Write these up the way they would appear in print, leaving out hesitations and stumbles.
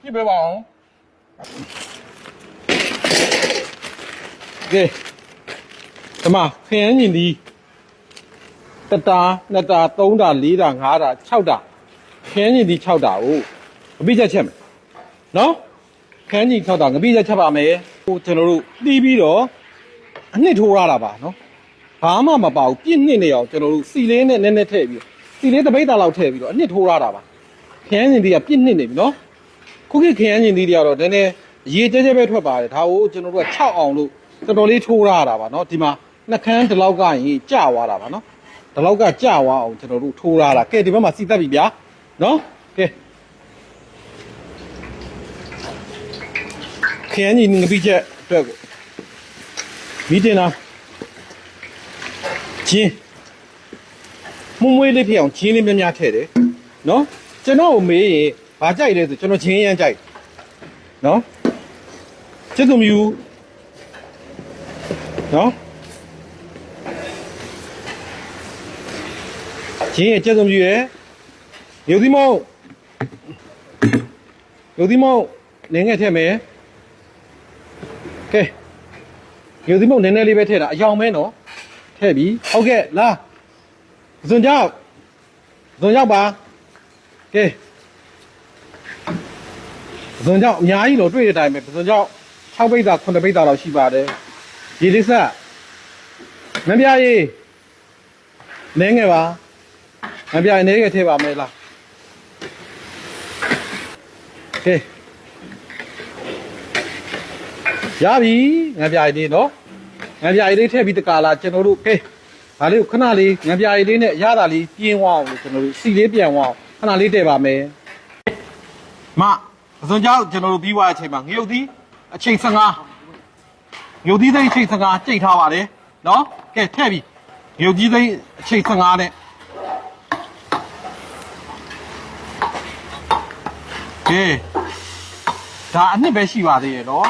ကြည့်ပေးပါအောင်ကဲဒီမှာခရမ်းညင်ဒီ1တာ2တာ3တာ4တာ5တာ6တာခရမ်းညင်ဒီ6တာကိုအပိချက်ချက်မယ်နော်ခရမ်းညင်6တာငပိချက်ချက်ပါမယ်ဟိုကျွန်တော်တို့တီးပြီးတော့အနှစ်ထိုးရတာပါနော်ဘာမှမပါဘူးပြည့်နှစ်နေအောင်ကျွန်တော်တို့စီလေးနဲ့နည်းနည်းထည့်ပြီးစီလေးတပိတ်တာလောက်ထည့်ပြီးတော့အနှစ်ထိုးရတာပါခရမ်းညင်ဒီကပြည့်နှစ်နေပြီနော်ခုခေတ်ခရမ်းညင်ဒီတွေကတော့နည်းနည်းရေကျဲကျဲပဲထွက်ပါတယ်ဒါကိုကျွန်တော်တို့က6အောင်လို့တော်တော်လေးထိုးရတာပါနော်ဒီမှာနှခမ်းဒီလောက်ကရင်ကျသွားတာပါနော်ဒီလောက်ကကျသွားအောင်ကျွန်တော်တို့ထိုးရတာကဲဒီဘက်မှာစီတက်ပြီဗျာနော်ကဲခရမ်းကြီးငပိချက်အတွက်ကိုမီးတင်တာချင်းမွမွေးလေးဖြစ်အောင်ချင်းလေးများများထည့်တယ်နော်ကျွန်တော်မေးရင်ဘာကြိုက်လဲဆိုကျွန်တော်ချင်းရမ်းကြိုက်နော်ကျေးဇူးမြူနော်ချင်းရဲ့ကျေးဇူးမြူရဲ့ယူသီမောနင်းငယ်ထည့်မယ်ကဲယူသီမောနည်းနည်းလေးပဲထည့်တာအယောင်မဲနော်ထည့်ပြီဟုတ်ကဲ့လာပစွန်ကြောက်ပါကဲပစွန်ကြောက်အများကြီးလို့တွေ့တဲ့အတိုင်းပဲပစွန်ကြောက်6ပိတ်တာ9ပိတ်တာလောက်ရှိပါတယ်ရေလေးဆက်မပြရေးနင်းငယ်ပါမပြရေးနင်းငယ်ထည့်ပါမယ်လားကဲရပြီငါပြရည်လေးနော်ငါပြရည်လေးထည့်ပြီးတကာလာကျွန်တော်တို့ကဲဒါလေးကိုခဏလေးငါပြရည်လေးနဲ့ရတာလေးပြင်းသွားအောင်လို့ကျွန်တော်တို့စီလေးပြန်သွားအောင်ခဏလေးတည့်ပါမယ်မအစွန်ကြောက်ကျွန်တော်တို့ပြီးသွားတဲ့အချိန်မှာငရုတ်သီးအချိန်15ငရုတ်သီးသိန်းအချိန်15ကြိတ်ထားပါတယ်နော်ကဲထည့်ပြီငရုတ်သီးသိန်းအချိန်15နဲ့ကဲဒါအနှစ်ပဲရှိပါသေးရဲ့နော်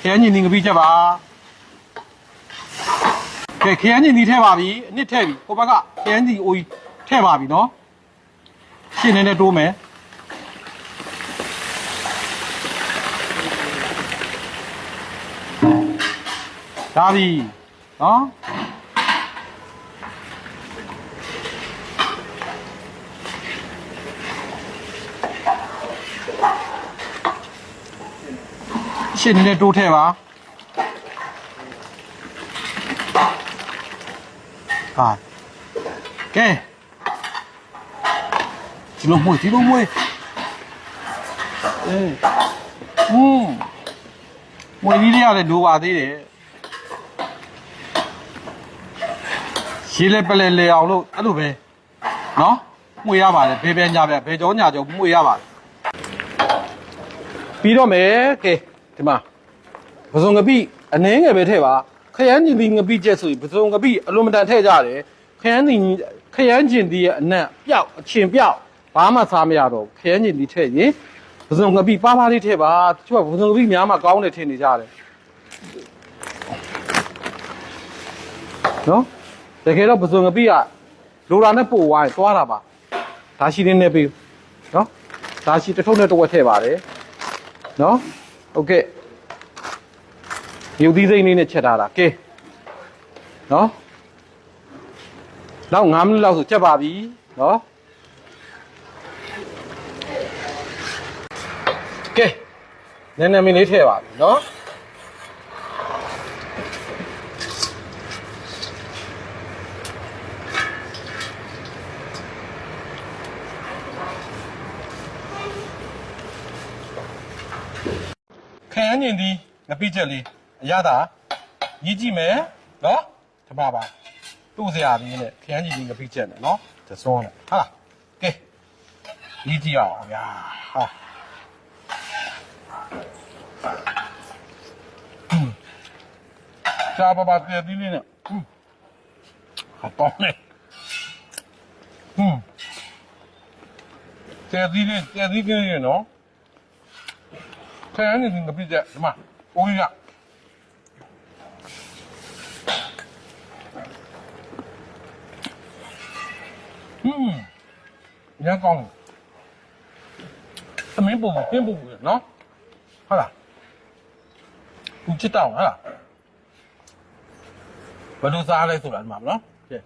ခရမ်းညင်ဒီငပိချက်ပါကဲခရမ်းညင်ဒီထည့်ပါပြီအနှစ်ထည့်ပြီဟိုဘက်ကခရမ်းဒီအိုးထည့်ပါပြီနော်ရှင်းနေနဲ့တိုးမယ်ဒါပြီနော်ရှင်းနေတိုးထဲပါဟာကဲဒီလိုမွေးအေးမွေးကြီးလေးရတယ်လိုပါသေးတယ်ရှင်းလဲပလဲလေအောင်လို့အဲ့လိုပဲနော်မွေရပါတယ်ဘယ်ပဲညာပဲဘယ်ကြောညာကြောမွေရပါတယ်ပြီးတော့မယ်ကဲဒီမှာပစုံငပိအနှင်းငယ်ပဲထည့်ပါခရမ်းကျင်ဒီငပိချက်ဆိုရင်ပစုံငပိအလုံးမတန်ထည့်ကြတယ်ခရမ်းကျင်ဒီရဲ့အနက်ပျောက်အချင်ပျောက်ဘာမှစားမရတော့ခရမ်းကျင်ဒီထည့်ရင်ပစုံငပိပါးလေးထည့်ပါတချို့ကပစုံငပိများမှကောင်းတယ်ထင်နေကြတယ်နော်တကယ်တော့ပစုံငပိကလိုတာနဲ့ပို့သွားရင်သွားတာပါဒါရှိနေနေပြီနော်ဒါရှိတစ်ထုပ်နဲ့တစ်ဝက်ထည့်ပါတယ်နော်ဟုတ်ကဲ့ရုပ်သီးစိမ့်လေးနဲ့ချက်ထားတာကဲနော်နောက်9မိနစ်လောက်ဆိုချက်ပါပြီနော်ကဲနည်းနည်းမင်းလေးထည့်ပါပြီနော်ခရမ်းညင်ဒီငပိချက်လေးအရသာရေးကြည့်မယ်နော်ဒီမှာပါတူစရာလေးနဲ့ခရမ်းညင်ဒီငပိချက်နဲ့နော်သစွန်းနဲ့ဟာကဲရေးကြည့်အောင်ဗျာဟာရှားပါပြည့်သေးလေးနဲ့ဟာတော့နဲ့ကျေးဇူးကြီးနော်ခရမ်းညင်ဒီငပိချက်ဒီမှာအိုးရရကောင်း သမင်းပူပင်းပူနော်ဟုတ်လားပူချစ်တောင်းဟုတ်လားဘယ်လိုစားလဲဆိုတာဒီမှာနော်ကဲ